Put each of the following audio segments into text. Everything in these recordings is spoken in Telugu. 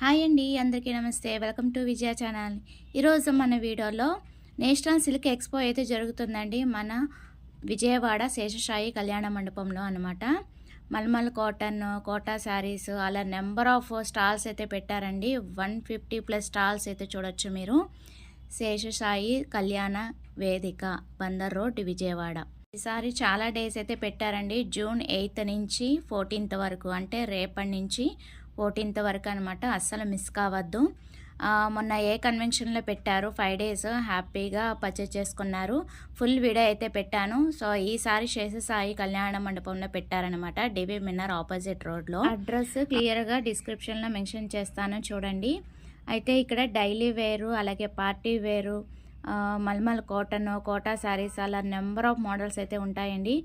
హాయ్ అండి, అందరికీ నమస్తే. Welcome to Vijaya channel. ఈరోజు మన వీడియోలో నేషనల్ సిల్క్ ఎక్స్పో అయితే జరుగుతుందండి మన విజయవాడ శేషసాయి కళ్యాణ మండపంలో అనమాట. మల్మల్ కాటన్, కోటా శారీస్ అలా నెంబర్ ఆఫ్ స్టాల్స్ అయితే పెట్టారండి. 150+ స్టాల్స్ అయితే చూడొచ్చు మీరు. శేషసాయి కళ్యాణ వేదిక, బందర్ రోడ్, విజయవాడ. ఈసారి చాలా డేస్ అయితే పెట్టారండి. జూన్ 8 నుంచి 14 వరకు, అంటే రేపటి నుంచి 14 వరకు అనమాట. అస్సలు మిస్ కావద్దు. మొన్న ఏ కన్వెన్షన్లో పెట్టారు, 5 డేస్ హ్యాపీగా పర్చేస్ చేసుకున్నారు. ఫుల్ వీడియో అయితే పెట్టాను. సో ఈసారి శేషసాయి కళ్యాణ మండపంలో పెట్టారనమాట, డివి మిన్నర్ ఆపోజిట్ రోడ్లో. అడ్రస్ క్లియర్గా డిస్క్రిప్షన్లో మెన్షన్ చేస్తాను, చూడండి. అయితే ఇక్కడ డైలీ వేరు, అలాగే పార్టీ వేరు, మల్మల్ కాటన్, కోటా శారీస్ అలా నెంబర్ ఆఫ్ మోడల్స్ అయితే ఉంటాయండి.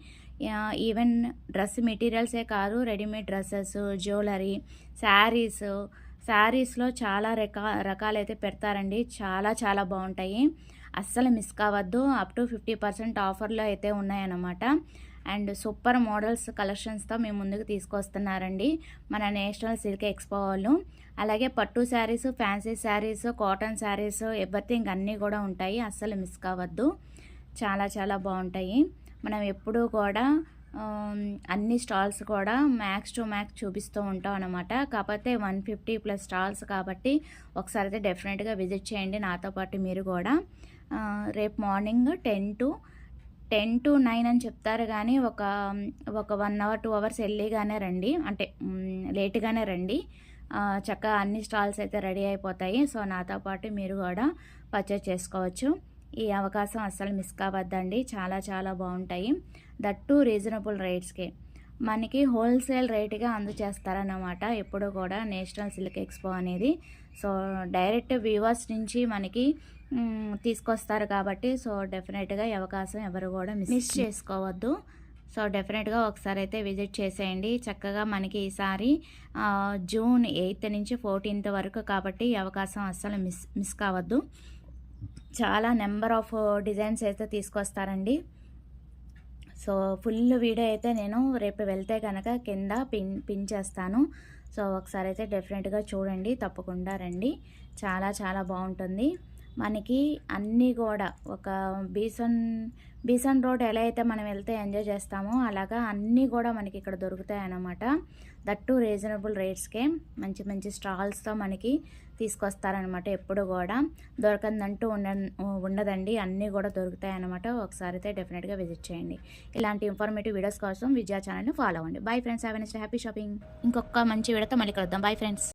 ఈవెన్ డ్రెస్ మెటీరియల్సే కాదు, రెడీమేడ్ డ్రెస్సెస్, జ్యువెలరీ, శారీస్లో చాలా రకాలైతే పెడతారండి. చాలా చాలా బాగుంటాయి, అస్సలు మిస్ కావద్దు. అప్ టు 50% ఆఫర్లో అయితే ఉన్నాయన్నమాట. అండ్ సూపర్ మోడల్స్ కలెక్షన్స్తో మేము ముందుకు తీసుకొస్తున్నారండి మన నేషనల్ సిల్క్ ఎక్స్పో వాళ్ళు. అలాగే పట్టు saris, fancy saris, cotton saris, everything అన్నీ కూడా ఉంటాయి, అస్సలు మిస్ కావద్దు. చాలా చాలా బాగుంటాయి. మనం ఎప్పుడూ కూడా అన్ని స్టాల్స్ కూడా మ్యాక్స్ టు మ్యాక్స్ చూపిస్తూ ఉంటాం అనమాట. కాకపోతే 150+ స్టాల్స్ కాబట్టి ఒకసారి అయితే డెఫినెట్గా విజిట్ చేయండి నాతో పాటు మీరు కూడా. రేపు మార్నింగ్ 10 to 9 అని చెప్తారు, కానీ ఒక 1 hour 2 hours ఎర్లీగానే రండి, అంటే లేట్గానే రండి. చక్కగా అన్ని స్టాల్స్ అయితే రెడీ అయిపోతాయి. సో నాతో పాటు మీరు కూడా పర్చేస్ చేసుకోవచ్చు. ఈ అవకాశం అస్సలు మిస్ కావద్దండి, చాలా చాలా బాగుంటాయి. దట్టు రీజనబుల్ రేట్స్కే మనకి హోల్సేల్ రేటుగా అందజేస్తారన్నమాట ఎప్పుడు కూడా నేషనల్ సిల్క్ ఎక్స్పో అనేది. సో డైరెక్ట్ వ్యూవర్స్ నుంచి మనకి తీసుకొస్తారు కాబట్టి, సో డెఫినెట్గా ఈ అవకాశం ఎవరు కూడా మిస్ చేసుకోవద్దు. సో డెఫినెట్గా ఒకసారి అయితే విజిట్ చేసేయండి. చక్కగా మనకి ఈసారి జూన్ 8 నుంచి 14 వరకు కాబట్టి ఈ అవకాశం అస్సలు మిస్ కావద్దు. చాలా నెంబర్ ఆఫ్ డిజైన్స్ అయితే తీసుకొస్తారండి. సో ఫుల్ వీడియో అయితే నేను రేపు వెళ్తే కనుక కింద పిన్ చేస్తాను. సో ఒకసారి అయితే డెఫినెట్గా చూడండి, తప్పకుండా రండి. చాలా చాలా బాగుంటుంది. మనకి అన్నీ కూడా ఒక బీసన్ రోడ్ ఎలా అయితే మనం వెళ్తే ఎంజాయ్ చేస్తామో అలాగా అన్నీ కూడా మనకి ఇక్కడ దొరుకుతాయి అన్నమాట. దట్టు రీజనబుల్ రేట్స్కే మంచి మంచి స్టాల్స్తో మనకి తీసుకొస్తారనమాట. ఎప్పుడు కూడా దొరకందంటూ ఉండదండి, అన్నీ కూడా దొరుకుతాయి అన్నమాట. ఒకసారి అయితే డెఫినెట్గా విజిట్ చేయండి. ఇలాంటి ఇన్ఫర్మేటివ్ వీడియోస్ కోసం విజయ ఛానల్ని ఫాలో అవ్వండి. Bye friends, have a nice day, happy shopping. ఇంకొక మంచి వీడియోతో మళ్ళీ కలుద్దాం. Bye friends.